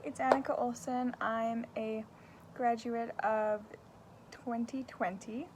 it's Annika Olsen. I'm a graduate of 2020.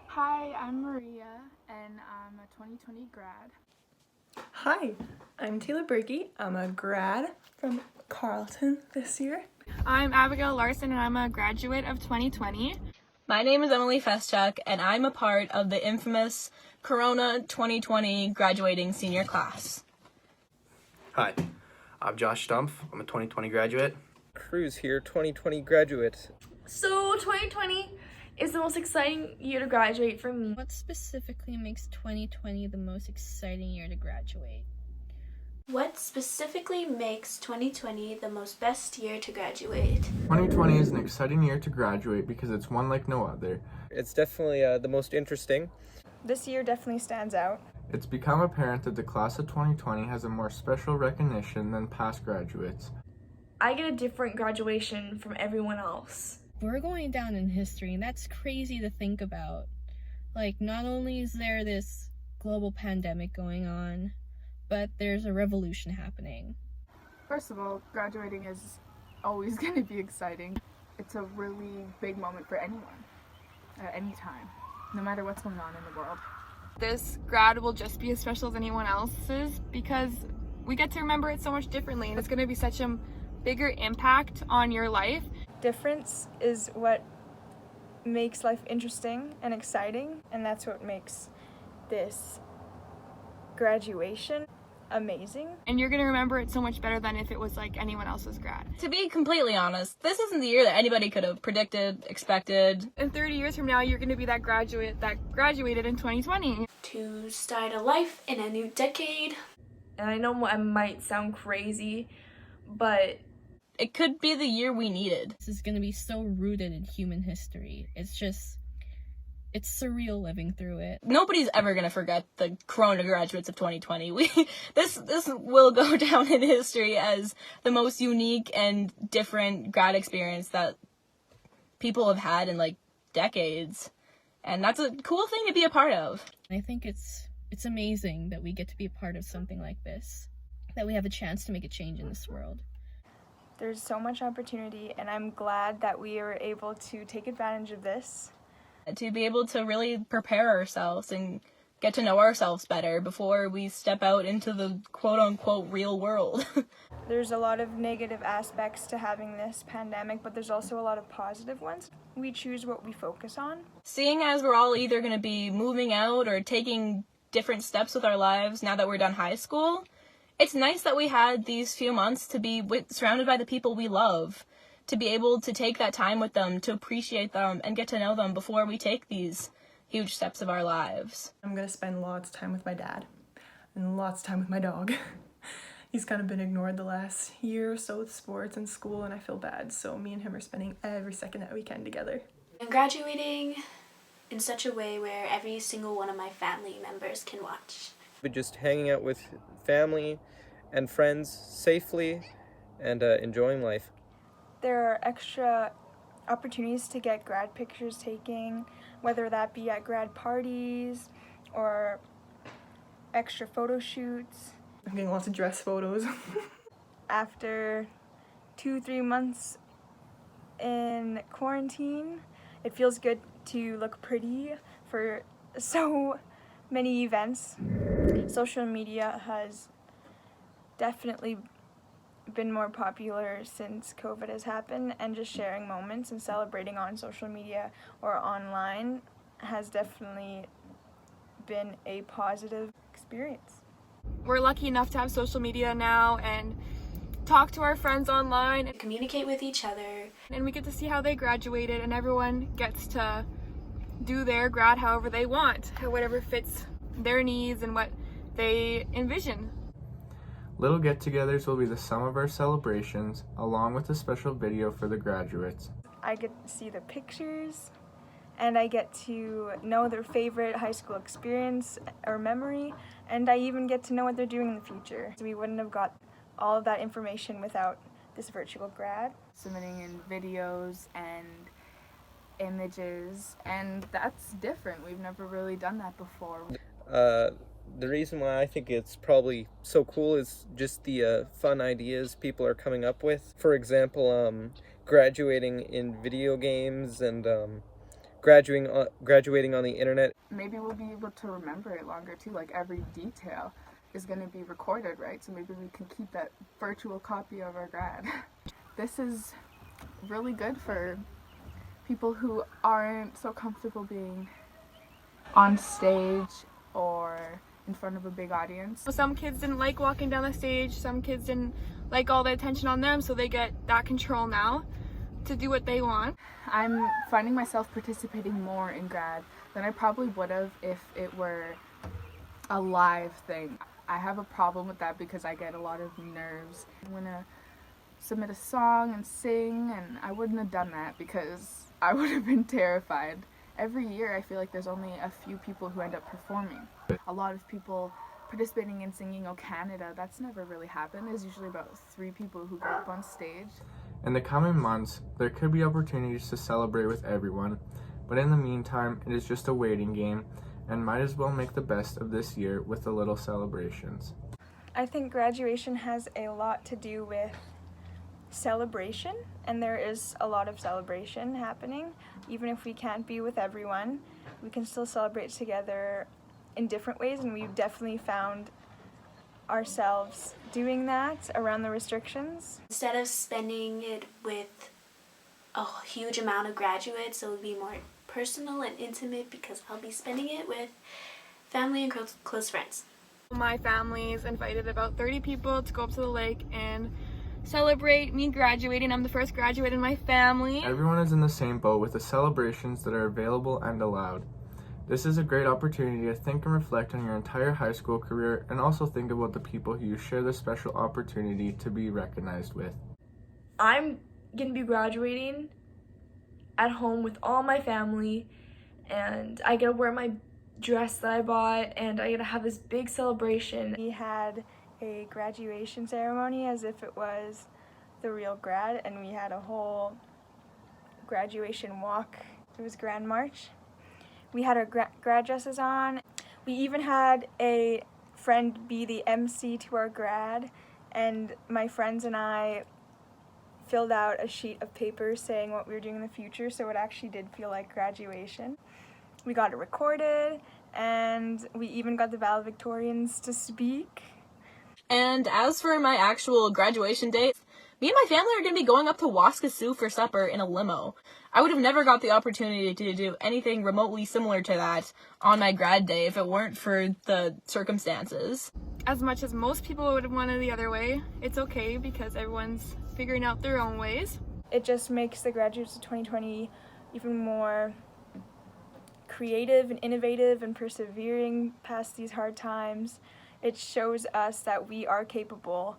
Hi, I'm Maria, and I'm a 2020 grad. Hi, I'm Taylor Berkey. I'm a grad from Carleton this year. I'm Abigail Larson, and I'm a graduate of 2020. My name is Emily Feschuk, and I'm a part of the infamous Corona 2020 graduating senior class. Hi, I'm Josh Stumpf. I'm a 2020 graduate. Cruz here, 2020 graduate. So 2020 is the most exciting year to graduate for me. What specifically makes 2020 the most exciting year to graduate? What specifically makes 2020 the most best year to graduate? 2020 is an exciting year to graduate because it's one like no other. It's definitely the most interesting. This year definitely stands out. It's become apparent that the class of 2020 has a more special recognition than past graduates. I get a different graduation from everyone else. We're going down in history, and that's crazy to think about. Like, not only is there this global pandemic going on, but there's a revolution happening. First of all, graduating is always going to be exciting. It's a really big moment for anyone, at any time, no matter what's going on in the world. This grad will just be as special as anyone else's because we get to remember it so much differently, and it's going to be such a bigger impact on your life. Difference is what makes life interesting and exciting, and that's what makes this graduation amazing. And you're going to remember it so much better than if it was like anyone else's grad. To be completely honest, this isn't the year that anybody could have predicted, expected. In 30 years from now, you're going to be that graduate that graduated in 2020. To start a life in a new decade. And I know I might sound crazy, but It could be the year we needed. This is going to be so rooted in human history. It's surreal living through it. Nobody's ever gonna forget the Corona graduates of 2020. This will go down in history as the most unique and different grad experience that people have had in like decades, and that's a cool thing to be a part of. I think it's amazing that we get to be a part of something like this, that we have a chance to make a change in this world. There's so much opportunity, and I'm glad that we are able to take advantage of this. To be able to really prepare ourselves and get to know ourselves better before we step out into the quote-unquote real world. There's a lot of negative aspects to having this pandemic, but there's also a lot of positive ones. We choose what we focus on. Seeing as we're all either going to be moving out or taking different steps with our lives now that we're done high school, it's nice that we had these few months to be surrounded by the people we love, to be able to take that time with them, to appreciate them, and get to know them before we take these huge steps of our lives. I'm going to spend lots of time with my dad and lots of time with my dog. He's kind of been ignored the last year or so with sports and school, and I feel bad, so me and him are spending every second that we can together. I'm graduating in such a way where every single one of my family members can watch. But just hanging out with family and friends safely and enjoying life. There are extra opportunities to get grad pictures taken, whether that be at grad parties or extra photo shoots. I'm getting lots of dress photos. After 2-3 months in quarantine, it feels good to look pretty for so many events. Social media has definitely been more popular since COVID has happened, and just sharing moments and celebrating on social media or online has definitely been a positive experience. We're lucky enough to have social media now and talk to our friends online. Communicate with each other. And we get to see how they graduated, and everyone gets to do their grad however they want, whatever fits their needs and what they envision. Little get-togethers will be the sum of our celebrations, along with a special video for the graduates. I get to see the pictures, and I get to know their favorite high school experience or memory, and I even get to know what they're doing in the future. So we wouldn't have got all of that information without this virtual grad. Submitting in videos and images, and that's different. We've never really done that before. the reason why I think it's probably so cool is just the fun ideas people are coming up with. For example, graduating in video games and graduating on the internet. Maybe we'll be able to remember it longer too, like every detail is going to be recorded, right? So maybe we can keep that virtual copy of our grad. This is really good for people who aren't so comfortable being on stage or in front of a big audience. Some kids didn't like walking down the stage, some kids didn't like all the attention on them, so they get that control now to do what they want. I'm finding myself participating more in grad than I probably would have if it were a live thing. I have a problem with that because I get a lot of nerves. I'm gonna submit a song and sing, and I wouldn't have done that because I would have been terrified. Every year I feel like there's only a few people who end up performing. A lot of people participating in singing O Canada, that's never really happened. There's usually about 3 people who go up on stage. In the coming months, there could be opportunities to celebrate with everyone, but in the meantime, it is just a waiting game, and might as well make the best of this year with the little celebrations. I think graduation has a lot to do with celebration, and there is a lot of celebration happening. Even if we can't be with everyone, we can still celebrate together in different ways, and we've definitely found ourselves doing that around the restrictions. Instead of spending it with a huge amount of graduates, it will be more personal and intimate because I'll be spending it with family and close friends. My family's invited about 30 people to go up to the lake and celebrate me graduating. I'm the first graduate in my family. Everyone is in the same boat with the celebrations that are available and allowed. This is a great opportunity to think and reflect on your entire high school career, and also think about the people who you share this special opportunity to be recognized with. I'm gonna be graduating at home with all my family, and I get to wear my dress that I bought, and I get to have this big celebration. We had a graduation ceremony as if it was the real grad, and we had a whole graduation walk. It was Grand March. We had our grad dresses on. We even had a friend be the MC to our grad, and my friends and I filled out a sheet of paper saying what we were doing in the future, so it actually did feel like graduation. We got it recorded, and we even got the valedictorians to speak. And as for my actual graduation date, me and my family are going to be going up to Waskesiu for supper in a limo. I would have never got the opportunity to do anything remotely similar to that on my grad day if it weren't for the circumstances. As much as most people would have wanted the other way, it's okay because everyone's figuring out their own ways. It just makes the graduates of 2020 even more creative and innovative and persevering past these hard times. It shows us that we are capable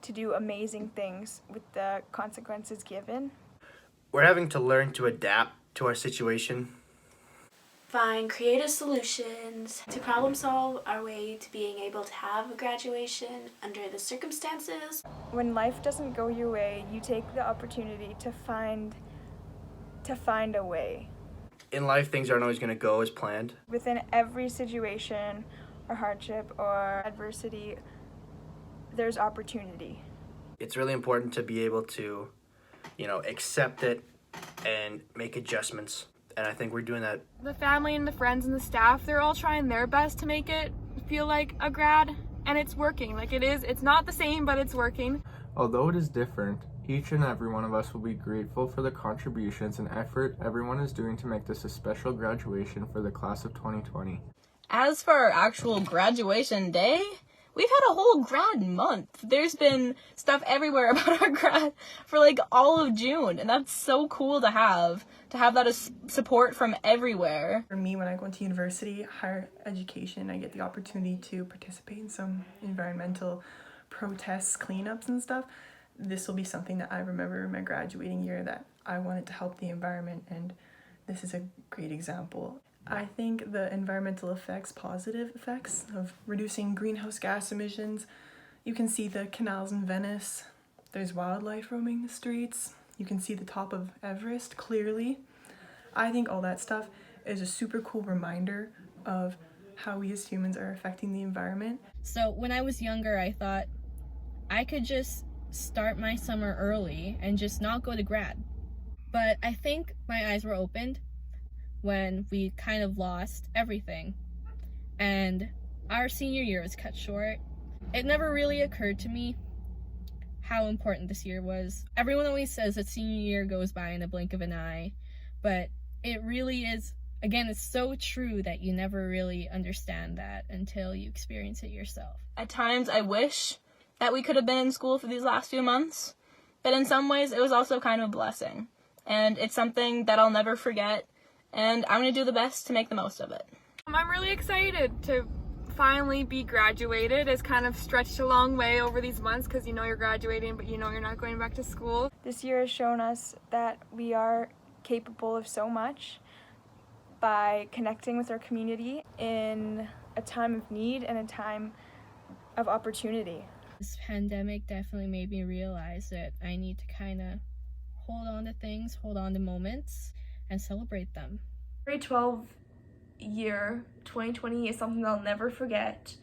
to do amazing things with the consequences given. We're having to learn to adapt to our situation. Find creative solutions to problem solve our way to being able to have a graduation under the circumstances. When life doesn't go your way, you take the opportunity to find a way. In life, things aren't always going to go as planned. Within every situation or hardship or adversity, there's opportunity. It's really important to be able to, accept it and make adjustments. And I think we're doing that. The family and the friends and the staff, they're all trying their best to make it feel like a grad, and it's working. It's not the same, but it's working. Although it is different, each and every one of us will be grateful for the contributions and effort everyone is doing to make this a special graduation for the class of 2020. As for our actual graduation day, we've had a whole grad month. There's been stuff everywhere about our grad for all of June, and that's so cool to have that as support from everywhere. For me, when I go into university, higher education, I get the opportunity to participate in some environmental protests, cleanups and stuff. This will be something that I remember in my graduating year, that I wanted to help the environment, and this is a great example. I think the environmental effects, positive effects of reducing greenhouse gas emissions. You can see the canals in Venice. There's wildlife roaming the streets. You can see the top of Everest clearly. I think all that stuff is a super cool reminder of how we as humans are affecting the environment. So when I was younger, I thought I could just start my summer early and just not go to grad. But I think my eyes were opened when we kind of lost everything and our senior year was cut short. It never really occurred to me how important this year was. Everyone always says that senior year goes by in a blink of an eye, but it really is, again, it's so true that you never really understand that until you experience it yourself. At times I wish that we could have been in school for these last few months, but in some ways it was also kind of a blessing. And it's something that I'll never forget, and I'm going to do the best to make the most of it. I'm really excited to finally be graduated. It's kind of stretched a long way over these months because you know you're graduating, but you know you're not going back to school. This year has shown us that we are capable of so much by connecting with our community in a time of need and a time of opportunity. This pandemic definitely made me realize that I need to kind of hold on to things, hold on to moments, and celebrate them. Grade 12 year, 2020, is something I'll never forget.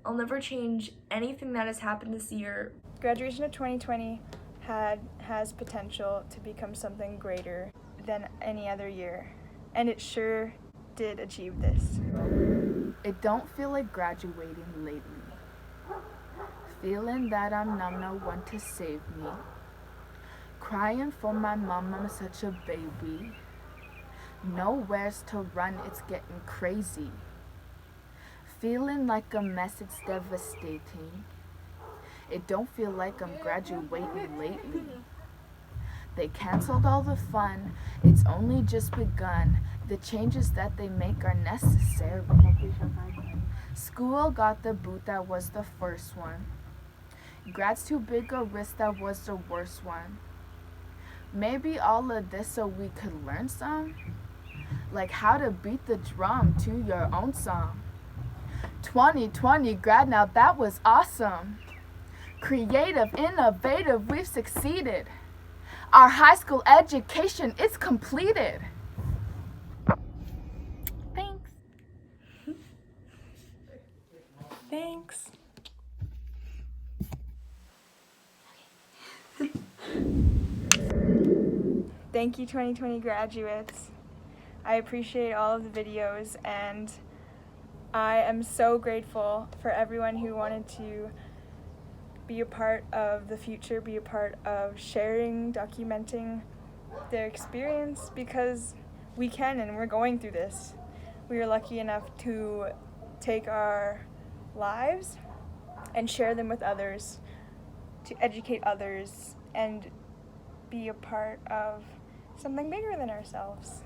I'll never change anything that has happened this year. Graduation of 2020 has potential to become something greater than any other year, and it sure did achieve this. It don't feel like graduating lately. Feeling that I'm numb, no one to save me. Crying for my mom, I'm such a baby. Nowhere's to run, it's getting crazy. Feeling like a mess, it's devastating. It don't feel like I'm graduating lately. They canceled all the fun, it's only just begun. The changes that they make are necessary. School got the boot, that was the first one. Grad's too big a risk, that was the worst one. Maybe all of this so we could learn some, like how to beat the drum to your own song. 2020 grad, now that was awesome. Creative, innovative, we've succeeded. Our high school education, it's completed. Thanks. Thanks. Thank you, 2020 graduates. I appreciate all of the videos, and I am so grateful for everyone who wanted to be a part of the future, be a part of sharing, documenting their experience, because we can and we're going through this. We are lucky enough to take our lives and share them with others, to educate others, and be a part of something bigger than ourselves.